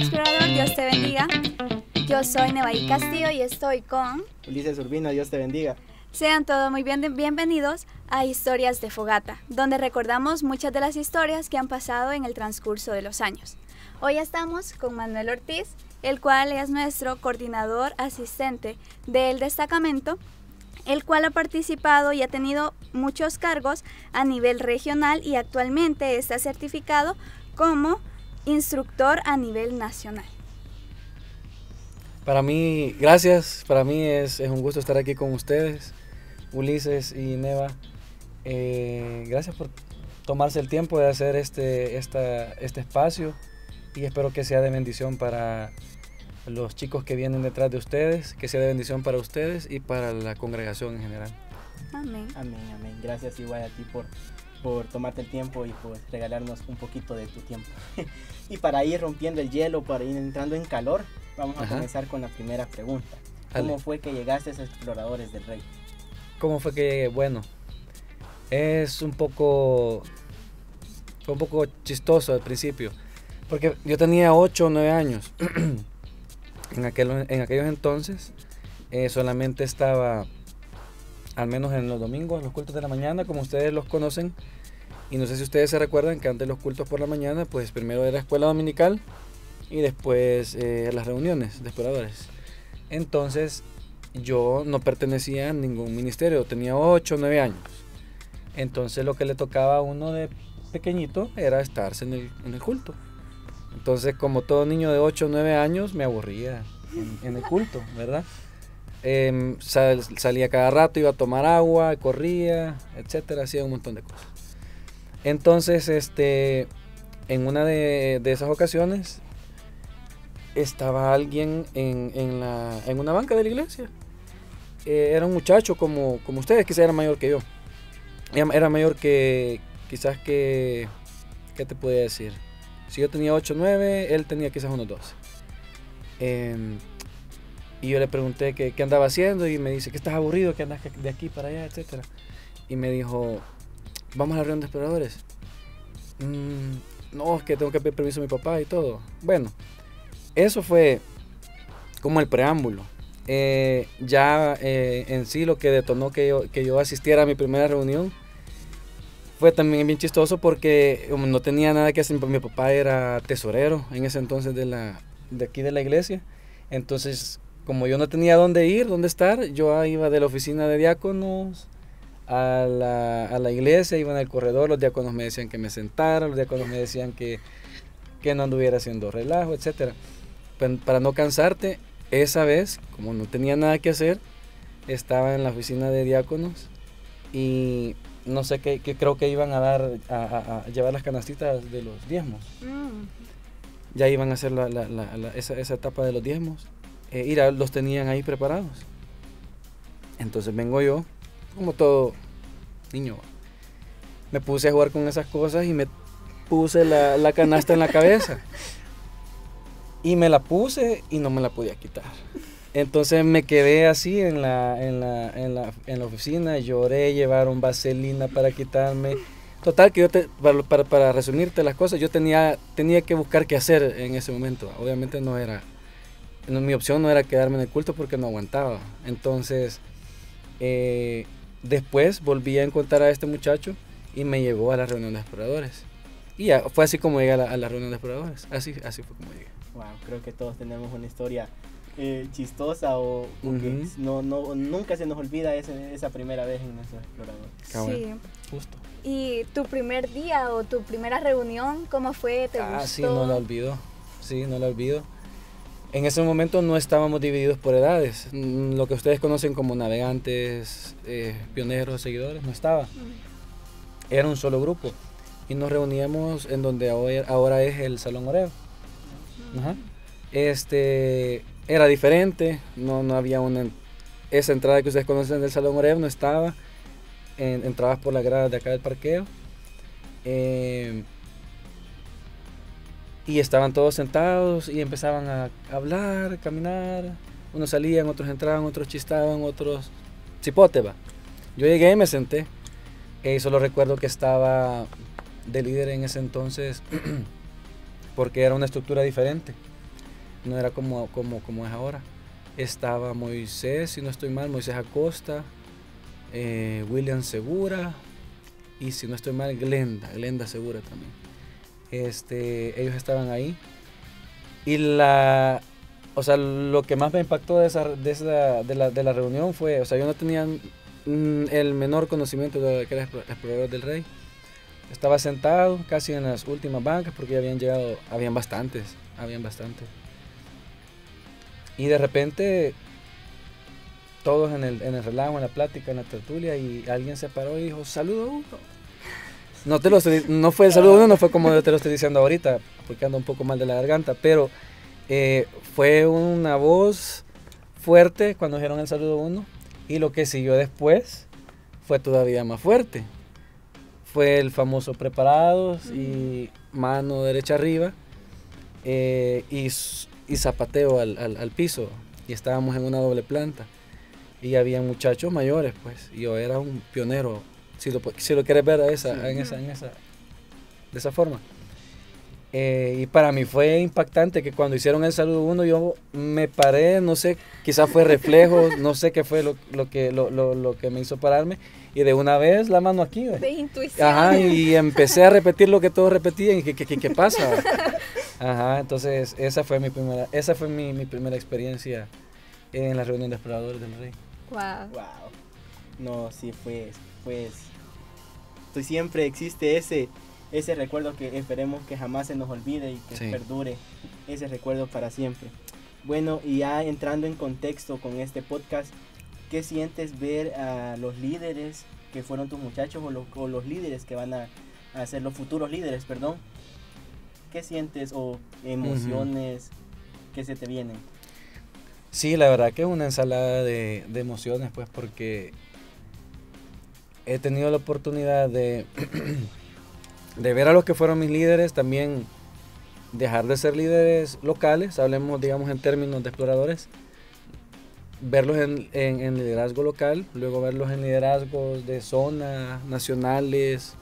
Explorador, Dios te bendiga. Yo soy Nevaí Castillo y estoy con Ulises Urbina, Dios te bendiga. Sean todos muy bienvenidos a Historias de Fogata, donde recordamos muchas de las historias que han pasado en el transcurso de los años. Hoy estamos con Manuel Ortiz, el cual es nuestro coordinador asistente del destacamento, el cual ha participado y ha tenido muchos cargos a nivel regional y actualmente está certificado como instructor a nivel nacional. Para mí, gracias, para mí es un gusto estar aquí con ustedes, Ulises y Neva. Gracias por tomarse el tiempo de hacer este espacio y espero que sea de bendición para los chicos que vienen detrás de ustedes, que sea de bendición para ustedes y para la congregación en general. Amén. Amén, amén. Gracias igual a ti por tomarte el tiempo y por regalarnos un poquito de tu tiempo. Y para ir rompiendo el hielo, para ir entrando en calor, vamos a comenzar con la primera pregunta. ¿Cómo fue que llegaste a Exploradores del Rey? ¿Cómo fue que llegué? Bueno, fue un poco chistoso al principio, porque yo tenía 8 o 9 años. En aquellos entonces solamente estaba, al menos en los domingos, en los cultos de la mañana, como ustedes los conocen, y no sé si ustedes se recuerdan que antes los cultos por la mañana, pues primero era escuela dominical y después las reuniones de exploradores. Entonces yo no pertenecía a ningún ministerio, tenía 8 o 9 años. Entonces lo que le tocaba a uno de pequeñito era estarse en el culto. Entonces, como todo niño de 8 o 9 años, me aburría en el culto, ¿verdad? Salía cada rato, iba a tomar agua, corría, etcétera, hacía un montón de cosas. Entonces, en una de esas ocasiones, estaba alguien en una banca de la iglesia. Era un muchacho como ustedes, quizás era mayor que yo. Era mayor que, quizás que, ¿qué te podía decir? Si yo tenía 8 o 9, él tenía quizás unos 12. Y yo le pregunté qué andaba haciendo y me dice, ¿que estás aburrido? ¿Que andas de aquí para allá, etcétera? Y me dijo, ¿vamos a la reunión de exploradores? No, es que tengo que pedir permiso a mi papá y todo. Bueno, eso fue como el preámbulo. En sí lo que detonó que yo asistiera a mi primera reunión fue también bien chistoso porque no tenía nada que hacer. Mi papá era tesorero en ese entonces de aquí de la iglesia. Entonces, como yo no tenía dónde ir, dónde estar, yo iba de la oficina de diáconos a la iglesia, iba en el corredor, los diáconos me decían que me sentara, los diáconos me decían que no anduviera haciendo relajo, etc. Para no cansarte, esa vez, como no tenía nada que hacer, estaba en la oficina de diáconos y no sé qué creo que iban a llevar las canastitas de los diezmos. Ya iban a hacer esa etapa de los diezmos. Los tenían ahí preparados. Entonces vengo yo, como todo niño, me puse a jugar con esas cosas y me puse la canasta en la cabeza. Y me la puse y no me la podía quitar. Entonces me quedé así en la oficina, lloré, llevaron vaselina para quitarme. Total, que para resumirte las cosas, yo tenía que buscar qué hacer en ese momento. Obviamente mi opción no era quedarme en el culto porque no aguantaba. Entonces, después volví a encontrar a este muchacho y me llevó a la reunión de exploradores. Y ya, fue así como llegué a la reunión de exploradores. Así fue como llegué. Wow, creo que todos tenemos una historia chistosa o que nunca se nos olvida esa primera vez en nuestro explorador. Sí. Justo. ¿Y tu primer día o tu primera reunión, cómo fue? ¿Te gustó? Sí, no la olvido. Sí, no la olvido. En ese momento no estábamos divididos por edades. Lo que ustedes conocen como navegantes, pioneros, seguidores, no estaba. Era un solo grupo. Y nos reuníamos en donde ahora es el Salón Oreo. Ajá. Era diferente, no había esa entrada que ustedes conocen del Salón Oreo, no estaba. Entrabas por las gradas de acá del parqueo. Y estaban todos sentados y empezaban a hablar, a caminar. Unos salían, otros entraban, otros chistaban, otros cipote, va. Yo llegué y me senté. Solo recuerdo que estaba de líder en ese entonces porque era una estructura diferente. no era como es ahora. Estaba Moisés, si no estoy mal, Moisés Acosta, William Segura y si no estoy mal, Glenda Segura también. Ellos estaban ahí y lo que más me impactó de la reunión fue, o sea, yo no tenía el menor conocimiento de que era Exploradores del Rey. Estaba sentado casi en las últimas bancas porque ya habían bastantes. Y de repente, todos en el relajo, en la plática, en la tertulia, y alguien se paró y dijo, saludo uno. No fue el saludo uno, no fue como yo te lo estoy diciendo ahorita, porque ando un poco mal de la garganta, pero fue una voz fuerte cuando dijeron el saludo uno, y lo que siguió después fue todavía más fuerte. Fue el famoso preparados y mano derecha arriba y zapateo al piso, y estábamos en una doble planta y había muchachos mayores, pues, y yo era un pionero, si lo quieres ver de esa forma. Y para mí fue impactante que cuando hicieron el saludo uno yo me paré, no sé, quizás fue reflejo, no sé qué fue lo que me hizo pararme, y de una vez la mano aquí, ¿ve? De intuición. Ajá, y empecé a repetir lo que todos repetían y ¿qué pasa? Ajá, entonces esa fue mi primera experiencia en la reunión de Exploradores del Rey. Wow. No, sí, pues siempre existe ese recuerdo que esperemos que jamás se nos olvide y que perdure ese recuerdo para siempre. Bueno, y ya entrando en contexto con este podcast, ¿qué sientes ver a los líderes que fueron tus muchachos o los líderes que van a ser los futuros líderes, perdón? ¿Qué sientes o emociones que se te vienen? Sí, la verdad que es una ensalada de emociones, pues, porque he tenido la oportunidad de ver a los que fueron mis líderes, también dejar de ser líderes locales, hablemos, digamos, en términos de exploradores, verlos en liderazgo local, luego verlos en liderazgos de zona, nacionales.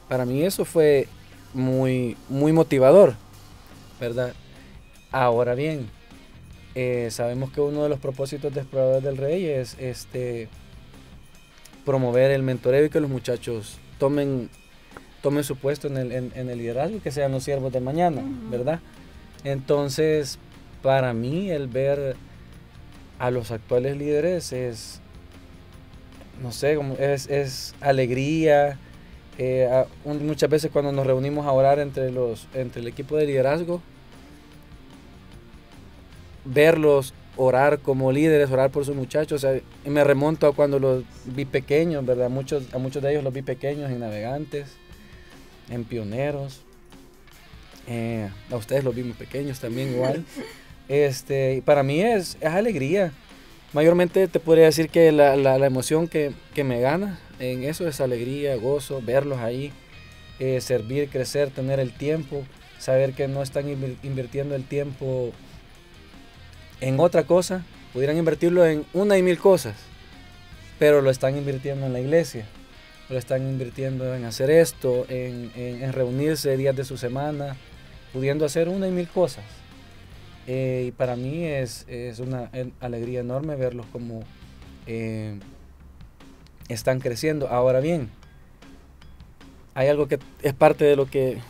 Para mí eso fue muy, muy motivador, ¿verdad? Ahora bien, sabemos que uno de los propósitos de Exploradores del Rey es promover el mentoreo y que los muchachos tomen su puesto en el liderazgo, que sean los siervos de mañana, ¿verdad? Entonces, para mí, el ver a los actuales líderes es, no sé, es alegría. Muchas veces cuando nos reunimos a orar entre el equipo de liderazgo, verlos orar como líderes, orar por sus muchachos, o sea, me remonto a cuando los vi pequeños, ¿verdad? A muchos de ellos los vi pequeños en Navegantes, en Pioneros, a ustedes los vi muy pequeños también igual. Y para mí es alegría. Mayormente te podría decir que la emoción que me gana en eso es alegría, gozo, verlos ahí, servir, crecer, tener el tiempo, saber que no están invirtiendo el tiempo en otra cosa, pudieran invertirlo en una y mil cosas, pero lo están invirtiendo en la iglesia, lo están invirtiendo en hacer esto, en reunirse días de su semana, pudiendo hacer una y mil cosas. Y para mí es una alegría enorme verlos como están creciendo. Ahora bien, hay algo que es parte de lo que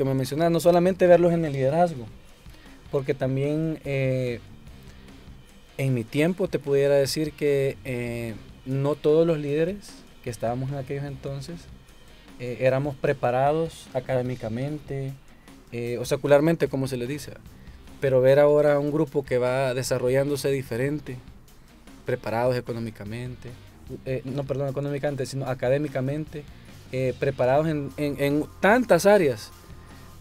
me mencionas, no solamente verlos en el liderazgo, porque también en mi tiempo te pudiera decir que no todos los líderes que estábamos en aquellos entonces éramos preparados académicamente o secularmente, como se le dice, pero ver ahora un grupo que va desarrollándose diferente, preparados económicamente, económicamente, sino académicamente, preparados en tantas áreas.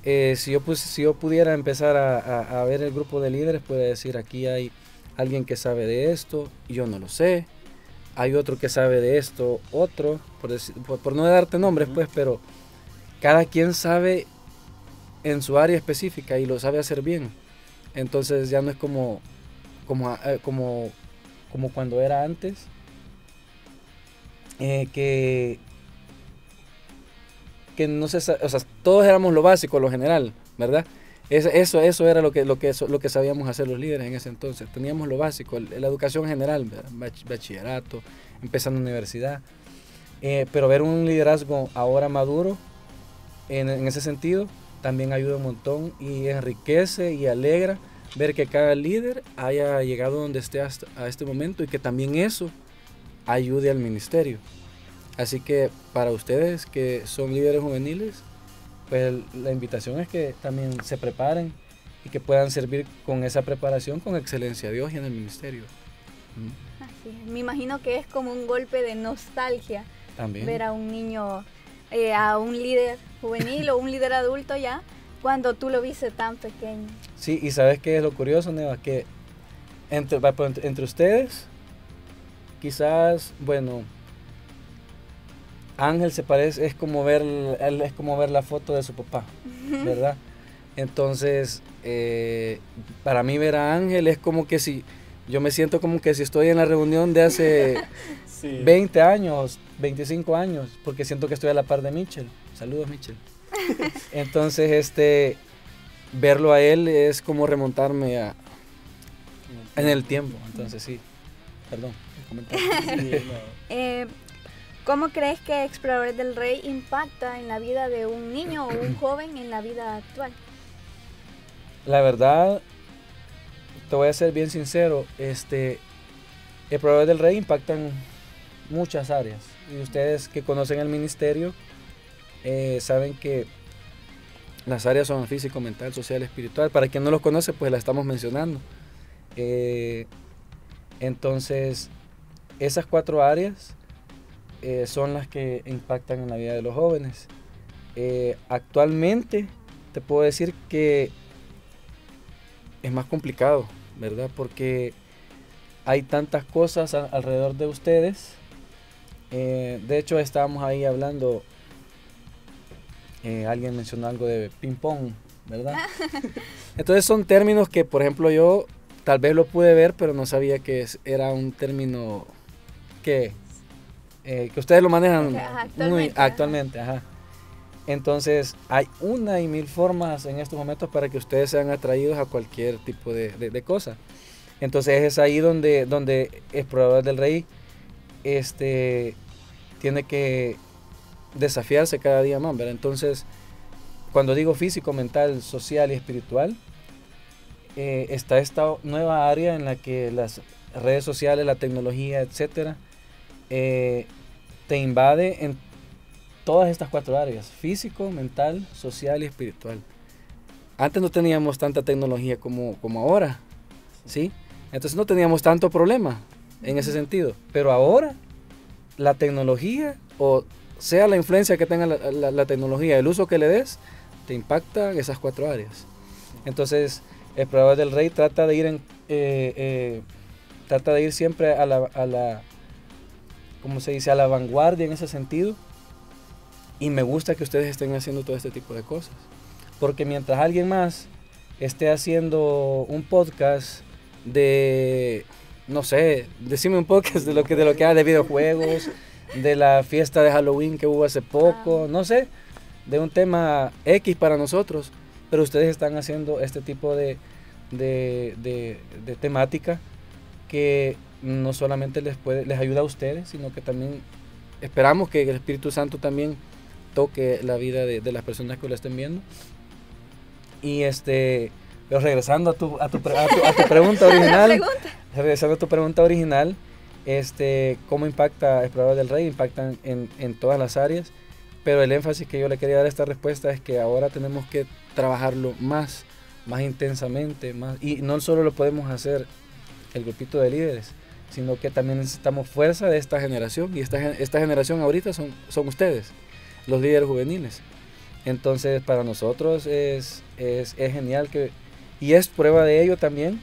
Si yo pudiera empezar a ver el grupo de líderes, puedo decir, aquí hay alguien que sabe de esto, yo no lo sé, hay otro que sabe de esto, otro, por no darte nombres, pues, pero cada quien sabe en su área específica y lo sabe hacer bien. Entonces ya no es como cuando era antes, que no sé, o sea, todos éramos lo básico, lo general, ¿verdad? Eso era lo que sabíamos hacer los líderes en ese entonces. Teníamos lo básico, la educación general, bachillerato, empezando universidad. Pero ver un liderazgo ahora maduro, en ese sentido, también ayuda un montón y enriquece y alegra ver que cada líder haya llegado donde esté hasta a este momento y que también eso ayude al ministerio. Así que para ustedes que son líderes juveniles, pues la invitación es que también se preparen y que puedan servir con esa preparación con excelencia a Dios y en el ministerio. Así es. Me imagino que es como un golpe de nostalgia También. Ver a un niño, a un líder juvenil o un líder adulto ya, cuando tú lo viste tan pequeño. Sí, y ¿sabes qué es lo curioso, Neva? Que entre ustedes, quizás, bueno, Ángel se parece, es como ver la foto de su papá, ¿verdad? Entonces, para mí ver a Ángel es como que si, yo me siento como que si estoy en la reunión de hace sí. 20 años, 25 años, porque siento que estoy a la par de Mitchell. Saludos, Mitchell. Entonces, verlo a él es como remontarme en el tiempo. Entonces, sí, perdón. ¿Cómo crees que Exploradores del Rey impacta en la vida de un niño o un joven en la vida actual? La verdad, te voy a ser bien sincero, Exploradores del Rey impacta en muchas áreas. Y ustedes que conocen el ministerio saben que las áreas son físico, mental, social, espiritual. Para quien no los conoce, pues la estamos mencionando. Entonces, esas 4 áreas son las que impactan en la vida de los jóvenes. Actualmente te puedo decir que es más complicado, ¿verdad? Porque hay tantas cosas alrededor de ustedes. De hecho, estábamos ahí hablando, alguien mencionó algo de ping pong, ¿verdad? Entonces son términos que, por ejemplo, yo tal vez lo pude ver, pero no sabía que era un término que ustedes lo manejan actualmente. Ajá. Entonces hay 1,000 formas en estos momentos para que ustedes sean atraídos a cualquier tipo de cosa. Entonces es ahí donde Exploradores del Rey tiene que desafiarse cada día más, ¿verdad? Entonces, cuando digo físico, mental, social y espiritual, está esta nueva área en la que las redes sociales, la tecnología, etcétera, te invade en todas estas 4 áreas: físico, mental, social y espiritual. Antes no teníamos tanta tecnología como ahora, ¿sí? Entonces no teníamos tanto problema en ese sentido. Pero ahora la tecnología, o sea la influencia que tenga la tecnología, el uso que le des, te impacta en esas 4 áreas. Entonces, Exploradores del Rey trata de ir siempre a la ¿cómo se dice?, a la vanguardia en ese sentido. Y me gusta que ustedes estén haciendo todo este tipo de cosas. Porque mientras alguien más esté haciendo un podcast de, no sé, decime un podcast de lo que hay de videojuegos, de la fiesta de Halloween que hubo hace poco, no sé, de un tema X para nosotros, pero ustedes están haciendo este tipo de temática que no solamente les ayuda a ustedes, sino que también esperamos que el Espíritu Santo también toque la vida de las personas que lo estén viendo. Y pero regresando a tu pregunta original, regresando a tu pregunta original, ¿cómo impacta Exploradores del Rey? Impactan en todas las áreas, pero el énfasis que yo le quería dar a esta respuesta es que ahora tenemos que trabajarlo más intensamente, y no solo lo podemos hacer el grupito de líderes, sino que también necesitamos fuerza de esta generación, y esta generación ahorita son ustedes, los líderes juveniles. Entonces para nosotros es genial y es prueba de ello también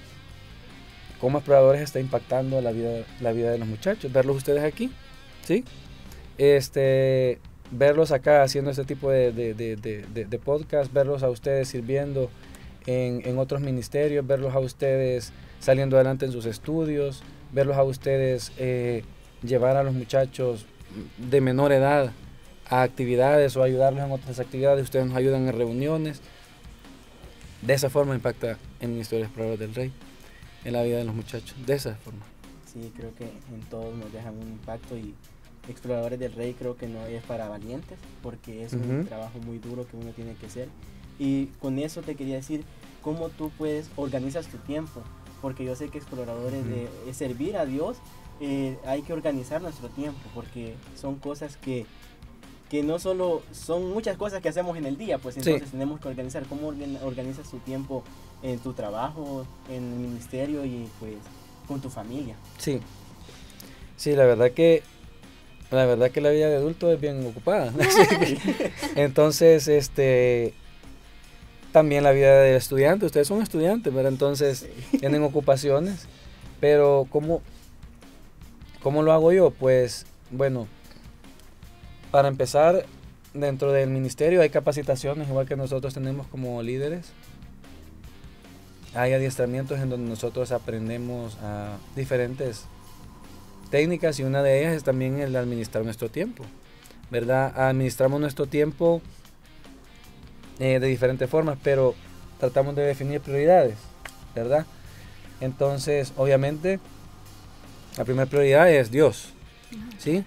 cómo Exploradores está impactando la vida de los muchachos, verlos ustedes aquí, ¿sí? Verlos acá haciendo este tipo de podcast, verlos a ustedes sirviendo en otros ministerios, verlos a ustedes saliendo adelante en sus estudios, verlos a ustedes llevar a los muchachos de menor edad a actividades o ayudarlos en otras actividades. Ustedes nos ayudan en reuniones. de esa forma impacta en Ministerio de Exploradores del Rey, en la vida de los muchachos, de esa forma. Sí, creo que en todos nos dejan un impacto, y Exploradores del Rey creo que no es para valientes, porque es un trabajo muy duro que uno tiene que hacer. Y con eso te quería decir, ¿cómo tú organizas tu tiempo? Porque yo sé que Exploradores de servir a Dios, hay que organizar nuestro tiempo, porque son cosas que no solo son muchas cosas que hacemos en el día, pues entonces tenemos que organizar. ¿Cómo organizas tu tiempo en tu trabajo, en el ministerio y pues con tu familia? Sí, la verdad que la vida de adulto es bien ocupada. Entonces, también la vida del estudiante, ustedes son estudiantes, ¿verdad? Entonces tienen ocupaciones, pero ¿cómo lo hago yo? Pues bueno, para empezar, dentro del ministerio hay capacitaciones, igual que nosotros tenemos como líderes. Hay adiestramientos en donde nosotros aprendemos a diferentes técnicas, y una de ellas es también el administrar nuestro tiempo, ¿verdad? Administramos nuestro tiempo de diferentes formas, pero tratamos de definir prioridades, ¿verdad? Entonces, obviamente, la primera prioridad es Dios, ¿sí?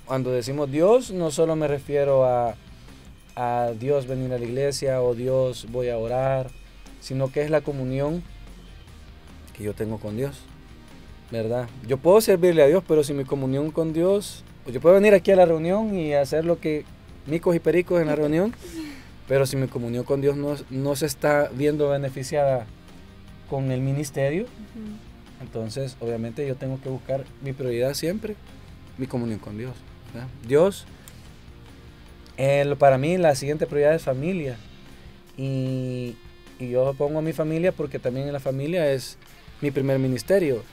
Cuando decimos Dios, no solo me refiero a Dios venir a la iglesia o Dios voy a orar, sino que es la comunión que yo tengo con Dios, ¿verdad? Yo puedo servirle a Dios, pero si mi comunión con Dios, pues yo puedo venir aquí a la reunión y hacer lo que micos y pericos en la reunión, pero si mi comunión con Dios no se está viendo beneficiada con el ministerio, entonces obviamente yo tengo que buscar mi prioridad siempre, mi comunión con Dios, ¿verdad? Dios, para mí la siguiente prioridad es familia, y yo pongo a mi familia porque también en la familia es mi primer ministerio.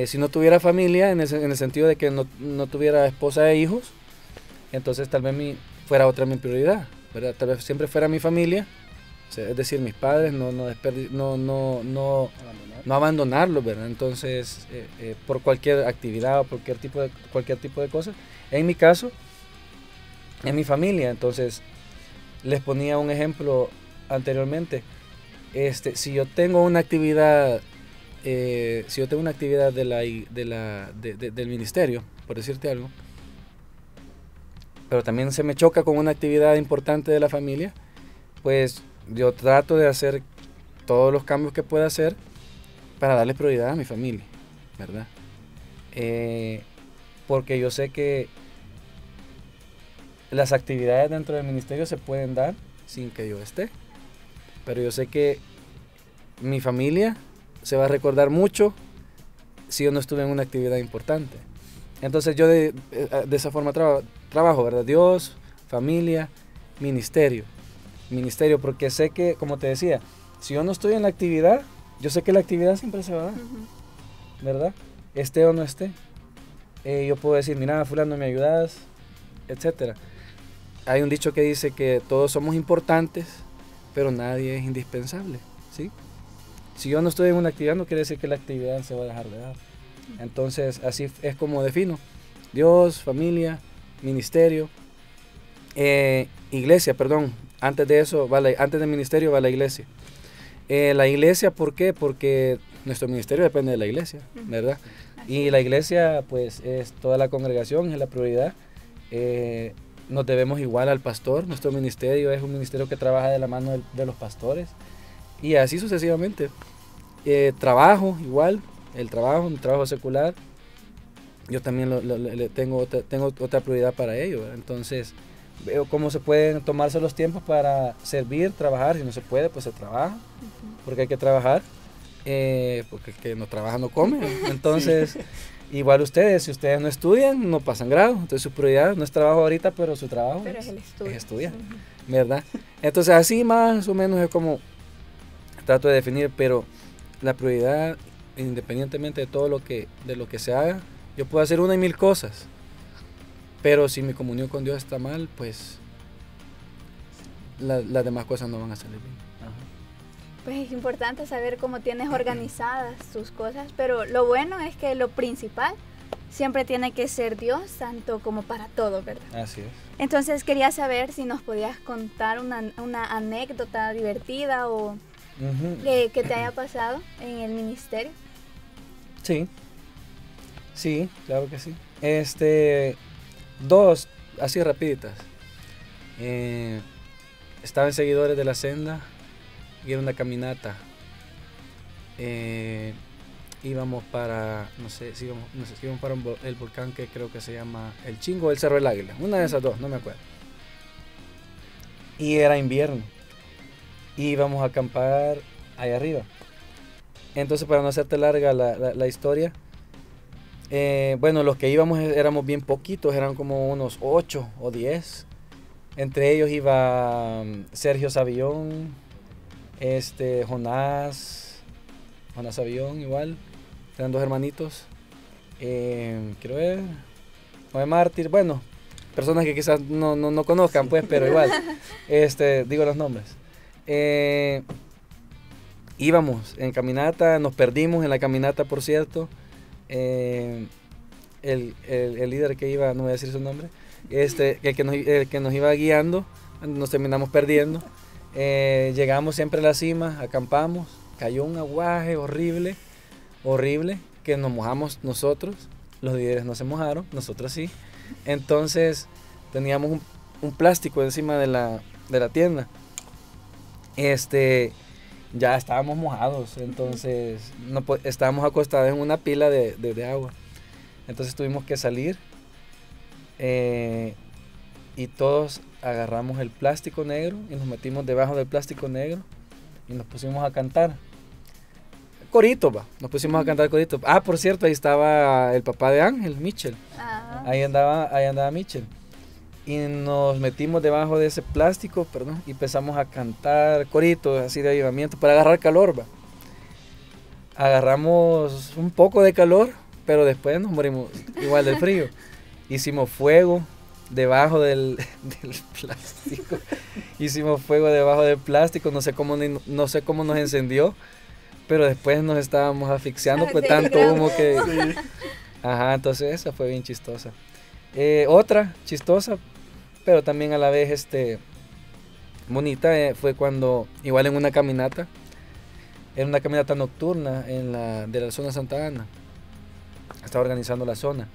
Si no tuviera familia, en el sentido de que no tuviera esposa e hijos, entonces tal vez fuera otra mi prioridad, ¿verdad? Tal vez siempre fuera mi familia, o sea, es decir, mis padres, no abandonarlos, ¿verdad? Entonces, por cualquier actividad o cualquier tipo de cosas. En mi caso, en mi familia, entonces, les ponía un ejemplo anteriormente. Si yo tengo una actividad, del ministerio, por decirte algo, pero también se me choca con una actividad importante de la familia, pues yo trato de hacer todos los cambios que pueda hacer para darle prioridad a mi familia, ¿verdad? Porque yo sé que las actividades dentro del ministerio se pueden dar sin que yo esté, pero yo sé que mi familia se va a recordar mucho si yo no estuve en una actividad importante. Entonces yo de esa forma trabajo, ¿verdad? Dios, familia, ministerio, porque sé que, como te decía, si yo no estoy en la actividad, yo sé que la actividad siempre se va a dar, ¿verdad? Esté o no esté. Yo puedo decir, mira, fulano, ¿me ayudas? Etcétera. Hay un dicho que dice que todos somos importantes, pero nadie es indispensable, ¿sí? Si yo no estoy en una actividad, no quiere decir que la actividad se va a dejar de dar. Entonces, así es como defino. Dios, familia, ministerio, iglesia, perdón. Antes de eso, antes del ministerio va la iglesia. La iglesia, ¿por qué? Porque nuestro ministerio depende de la iglesia, ¿verdad? Y la iglesia, pues, es toda la congregación, es la prioridad. Nos debemos igual al pastor. Nuestro ministerio es un ministerio que trabaja de la mano de los pastores. Y así sucesivamente. Trabajo, igual, mi trabajo secular, yo también tengo otra prioridad para ello, ¿verdad? Entonces, veo cómo se pueden tomarse los tiempos para servir, trabajar. Si no se puede, pues se trabaja, porque hay que trabajar, porque el que no trabaja no come. Entonces, igual ustedes, si ustedes no estudian, no pasan grado. Entonces su prioridad no es trabajo ahorita, pero su trabajo es estudiar, ¿verdad? Entonces así más o menos es como trato de definir, pero la prioridad, independientemente de todo lo que se haga, yo puedo hacer 1 y 1000 cosas, pero si mi comunión con Dios está mal, pues las demás cosas no van a salir bien. Pues es importante saber cómo tienes organizadas tus cosas, pero lo bueno es que lo principal siempre tiene que ser Dios, tanto como para todo, ¿verdad? Así es. Entonces quería saber si nos podías contar una anécdota divertida o que te haya pasado en el ministerio. Sí, sí, claro que sí. Dos, así rapiditas. Estaba en Seguidores de la Senda y era una caminata. Íbamos para, no sé si íbamos para el volcán que creo que se llama El Chingo o el Cerro del Águila, una de esas dos, no me acuerdo. Y era invierno. Y íbamos a acampar allá arriba. Entonces, para no hacerte larga la historia, bueno, los que íbamos éramos bien poquitos, eran como unos 8 o 10. Entre ellos iba Sergio Savillón, Jonás Savillón igual, eran 2 hermanitos, quiero ver, Noé Mártir, bueno, personas que quizás no conozcan pues, pero igual, digo los nombres. Íbamos en caminata, nos perdimos en la caminata, por cierto. El líder que iba, no voy a decir su nombre, el que nos iba guiando, nos terminamos perdiendo. Llegamos siempre a la cima, acampamos, cayó un aguaje horrible, que nos mojamos nosotros, los líderes no se mojaron, nosotros sí. Entonces teníamos un plástico encima de la tienda. Ya estábamos mojados, entonces estábamos acostados en una pila de agua. Entonces tuvimos que salir y todos agarramos el plástico negro y nos metimos debajo del plástico negro y nos pusimos a cantar. Corito, nos pusimos a cantar corito. Ah, por cierto, ahí estaba el papá de Ángel, Michel. Ahí andaba Michel. Y nos metimos debajo de ese plástico, y empezamos a cantar coritos así de avivamiento para agarrar calor, Agarramos un poco de calor, pero después nos morimos igual del frío. Hicimos fuego debajo del plástico. Hicimos fuego debajo del plástico, no sé cómo nos encendió, pero después nos estábamos asfixiando, pues tanto humo que... Sí. Ajá, entonces esa fue bien chistosa. Otra chistosa, pero también a la vez bonita, fue cuando, igual en una caminata, era una caminata nocturna de la zona Santa Ana. Estaba organizando la zona.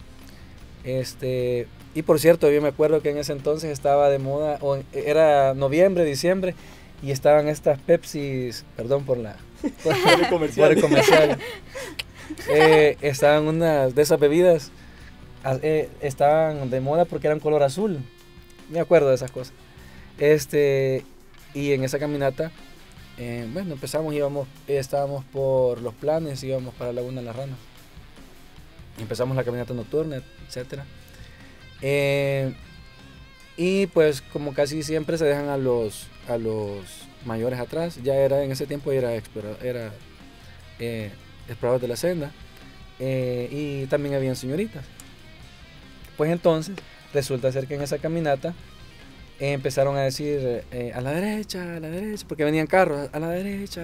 Y por cierto, yo me acuerdo que en ese entonces estaba de moda, era noviembre, diciembre, y estaban estas Pepsis, perdón por el comercial. Estaban unas de esas bebidas, estaban de moda porque eran color azul. Me acuerdo de esas cosas. Y en esa caminata, bueno, estábamos por Los Planes, íbamos para Laguna La Rana. Empezamos la caminata nocturna, etcétera. Y pues como casi siempre se dejan a los mayores atrás. Ya era en ese tiempo era exploradores de la senda, y también habían señoritas. Pues entonces resulta ser que en esa caminata empezaron a decir a la derecha, porque venían carros, a la derecha.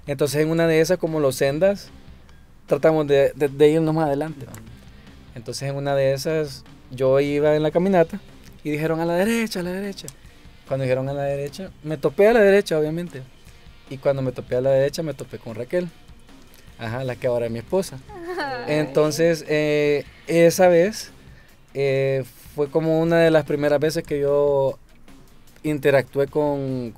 Entonces en una de esas, como los sendas, tratamos de irnos más adelante, ¿no? Entonces en una de esas yo iba en la caminata y dijeron a la derecha. Cuando dijeron a la derecha, me topé a la derecha, obviamente. Y cuando me topé a la derecha, me topé con Raquel. Ajá, la que ahora es mi esposa. Entonces, esa vez fue como una de las primeras veces que yo interactué con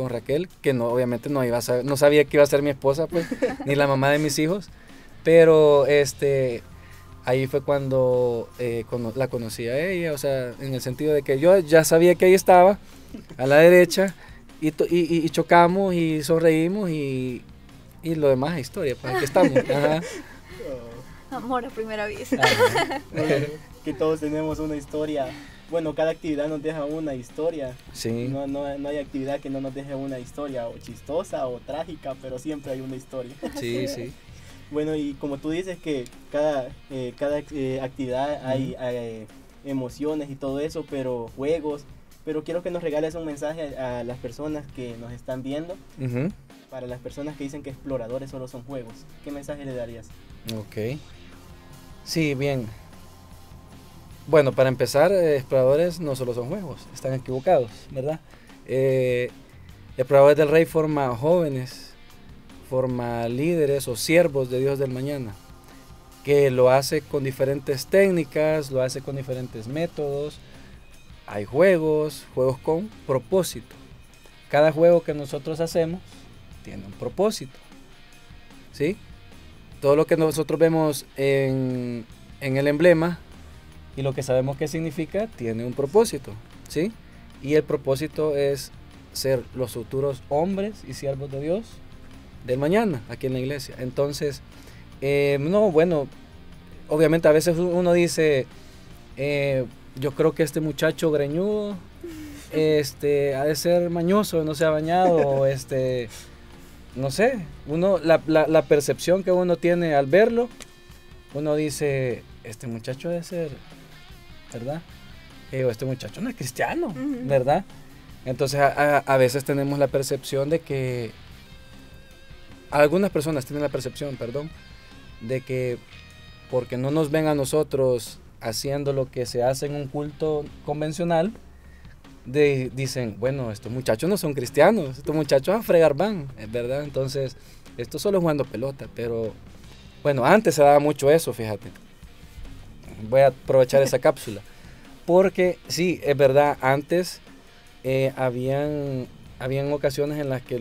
Raquel, que no, obviamente no sabía que iba a ser mi esposa, pues, ni la mamá de mis hijos. Pero ahí fue cuando la conocí a ella, o sea, en el sentido de que yo ya sabía que ahí estaba, a la derecha, y chocamos y sonreímos y lo demás es historia, pues aquí estamos. Ajá. Amor a primera vista. Que todos tenemos una historia. Bueno, cada actividad nos deja una historia. Sí. No hay actividad que no nos deje una historia, o chistosa o trágica, pero siempre hay una historia. Sí. Bueno, y como tú dices que cada actividad hay emociones y todo eso, pero juegos. Pero quiero que nos regales un mensaje a las personas que nos están viendo. Uh-huh. Para las personas que dicen que exploradores solo son juegos. ¿Qué mensaje le darías? Ok. Sí, bien. Bueno, para empezar, Exploradores no solo son juegos, están equivocados, ¿verdad? Exploradores del Rey forma jóvenes, forma líderes o siervos de Dios del mañana, que lo hace con diferentes técnicas, lo hace con diferentes métodos. Hay juegos con propósito. Cada juego que nosotros hacemos tiene un propósito, ¿sí? Todo lo que nosotros vemos en el emblema y lo que sabemos que significa tiene un propósito, ¿sí? Y el propósito es ser los futuros hombres y siervos de Dios del mañana aquí en la iglesia. Entonces, no, bueno, obviamente a veces uno dice, yo creo que este muchacho greñudo ha de ser mañoso, no se ha bañado, o no sé, la percepción que uno tiene al verlo, uno dice, este muchacho debe ser, ¿verdad? O este muchacho no es cristiano, ¿verdad? Entonces a veces tenemos la percepción de que, algunas personas tienen la percepción, perdón, de que porque no nos ven a nosotros haciendo lo que se hace en un culto convencional, dicen, bueno, estos muchachos no son cristianos, estos muchachos a fregar van, ¿verdad? Entonces, esto solo es jugando pelota, pero bueno, antes se daba mucho eso, fíjate. Voy a aprovechar esa cápsula, porque sí, es verdad, antes habían ocasiones en las que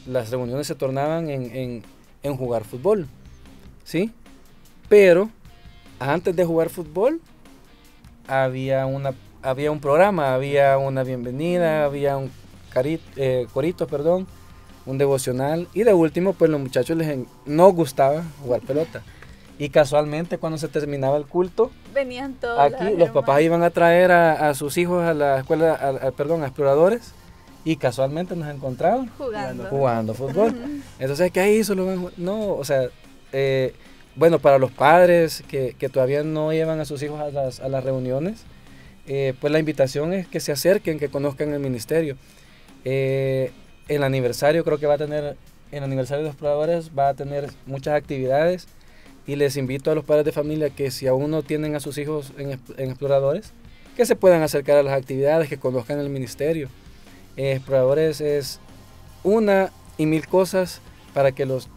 las reuniones se tornaban en jugar fútbol, ¿sí? Pero antes de jugar fútbol había un programa, había una bienvenida, había un corito, perdón, un devocional, y de último pues los muchachos no gustaba jugar pelota. Y casualmente cuando se terminaba el culto, venían todos. Aquí los papás iban a traer a sus hijos a la escuela, a Exploradores, y casualmente nos encontraban jugando fútbol. Entonces, ¿qué hizo? No, o sea, bueno, para los padres que todavía no llevan a sus hijos a las reuniones, pues la invitación es que se acerquen, que conozcan el ministerio. El aniversario creo que el aniversario de Exploradores va a tener muchas actividades, y les invito a los padres de familia que si aún no tienen a sus hijos en Exploradores, que se puedan acercar a las actividades, que conozcan el ministerio. Exploradores es una y mil cosas para que los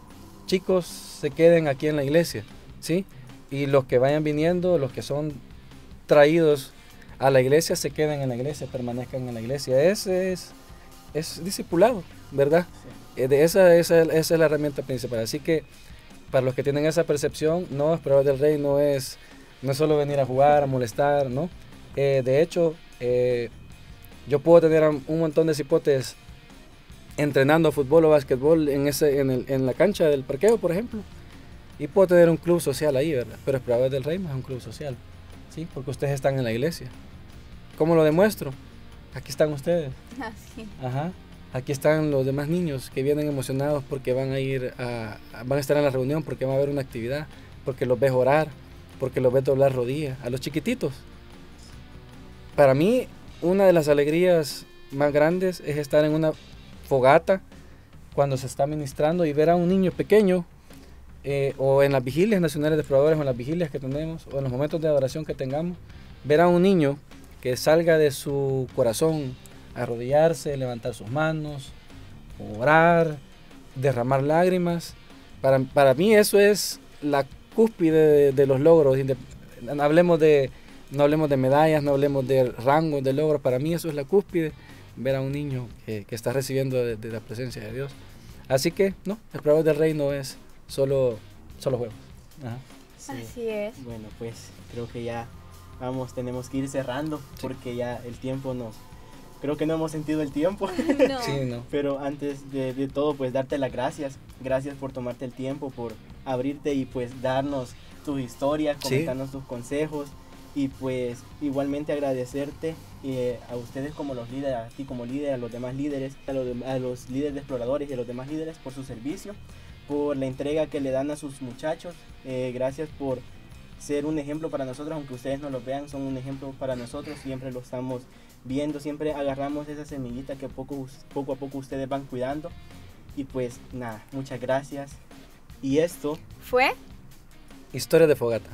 chicos se queden aquí en la iglesia, ¿sí? Y los que vayan viniendo, los que son traídos a la iglesia, se queden en la iglesia, permanezcan en la iglesia. Es discipulado, ¿verdad? Sí. Esa es la herramienta principal. Así que para los que tienen esa percepción, no, Exploradores del Rey no es solo venir a jugar, a molestar, ¿no? De hecho, yo puedo tener un montón de cipotes entrenando fútbol o básquetbol en la cancha del parqueo, por ejemplo, y puedo tener un club social ahí, ¿verdad? Pero Exploradores del Rey no es un club social, ¿sí? Porque ustedes están en la iglesia. ¿Cómo lo demuestro? Aquí están ustedes. Así. Ajá. Aquí están los demás niños que vienen emocionados porque van a estar en la reunión, porque va a haber una actividad, porque los ves orar, porque los ves doblar rodillas, a los chiquititos. Para mí, una de las alegrías más grandes es estar en una fogata cuando se está ministrando y ver a un niño pequeño, o en las vigilias nacionales de Exploradores, o en las vigilias que tenemos, o en los momentos de adoración que tengamos, ver a un niño que salga de su corazón, arrodillarse, levantar sus manos, orar, derramar lágrimas. Para mí eso es la cúspide de los logros. No hablemos de medallas, no hablemos de rangos, de logros. Para mí eso es la cúspide, ver a un niño que está recibiendo de la presencia de Dios. Así que, no, Exploradores del Rey no es solo juegos. Ajá. Sí. Así es. Bueno, pues creo que ya tenemos que ir cerrando, porque ya el tiempo creo que no hemos sentido el tiempo. No. Sí, no. Pero antes de todo, pues darte las gracias. Gracias por tomarte el tiempo, por abrirte y pues darnos tus historias, comentarnos tus consejos. Y pues igualmente agradecerte a ustedes como los líderes, a ti como líder, a los demás líderes, a los líderes de Exploradores y a los demás líderes por su servicio, por la entrega que le dan a sus muchachos. Gracias por ser un ejemplo para nosotros, aunque ustedes no lo vean, son un ejemplo para nosotros. Siempre lo estamos viendo, siempre agarramos esa semillita que poco a poco ustedes van cuidando. Y pues nada, muchas gracias. Y esto fue Historia de fogata.